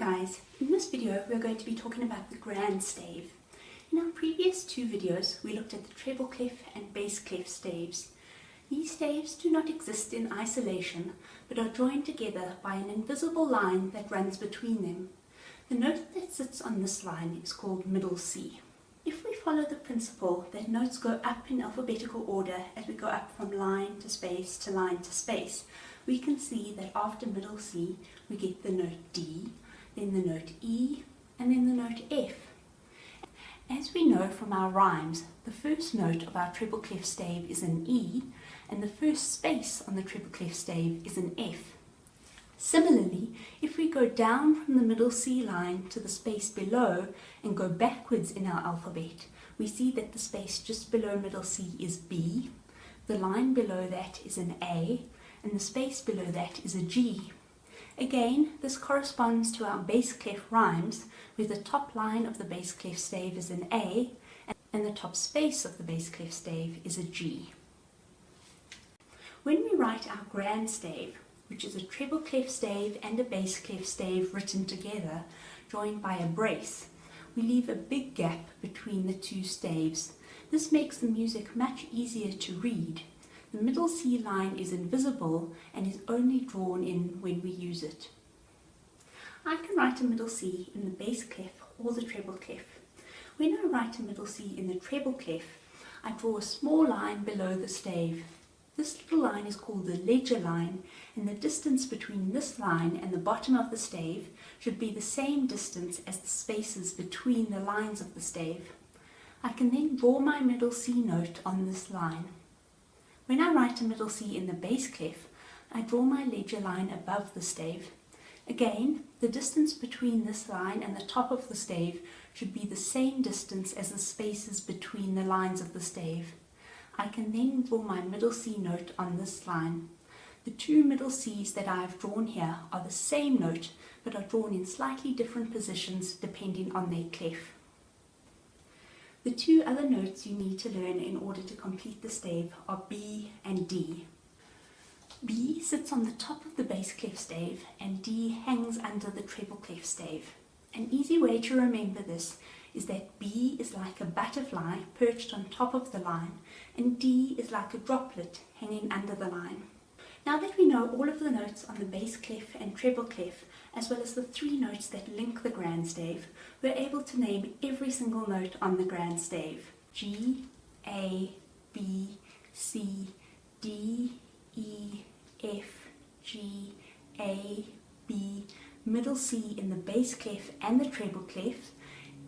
guys, in this video we're going to be talking about the grand stave. In our previous two videos we looked at the treble clef and bass clef staves. These staves do not exist in isolation but are joined together by an invisible line that runs between them. The note that sits on this line is called middle C. If we follow the principle that notes go up in alphabetical order as we go up from line to space to line to space, we can see that after middle C we get the note D, then the note E, and then the note F. As we know from our rhymes, the first note of our treble clef stave is an E, and the first space on the treble clef stave is an F. Similarly, if we go down from the middle C line to the space below and go backwards in our alphabet, we see that the space just below middle C is B, the line below that is an A, and the space below that is a G. Again, this corresponds to our bass clef rhymes, where the top line of the bass clef stave is an A, and the top space of the bass clef stave is a G. When we write our grand stave, which is a treble clef stave and a bass clef stave written together, joined by a brace, we leave a big gap between the two staves. This makes the music much easier to read. The middle C line is invisible and is only drawn in when we use it. I can write a middle C in the bass clef or the treble clef. When I write a middle C in the treble clef, I draw a small line below the stave. This little line is called the ledger line, and the distance between this line and the bottom of the stave should be the same distance as the spaces between the lines of the stave. I can then draw my middle C note on this line. When I write a middle C in the bass clef, I draw my ledger line above the stave. Again, the distance between this line and the top of the stave should be the same distance as the spaces between the lines of the stave. I can then draw my middle C note on this line. The two middle C's that I have drawn here are the same note but are drawn in slightly different positions depending on their clef. The two other notes you need to learn in order to complete the stave are B and D. B sits on the top of the bass clef stave and D hangs under the treble clef stave. An easy way to remember this is that B is like a butterfly perched on top of the line and D is like a droplet hanging under the line. Now that we know all of the notes on the bass clef and treble clef, as well as the three notes that link the grand stave, we're able to name every single note on the grand stave. G, A, B, C, D, E, F, G, A, B, middle C in the bass clef and the treble clef,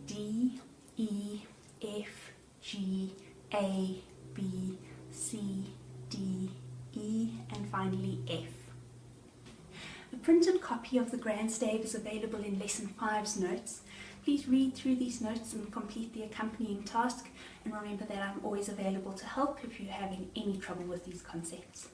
D, E, F, G, A, B, C, D, E, and finally F. A printed copy of the grand stave is available in Lesson 5's notes. Please read through these notes and complete the accompanying task, and remember that I'm always available to help if you're having any trouble with these concepts.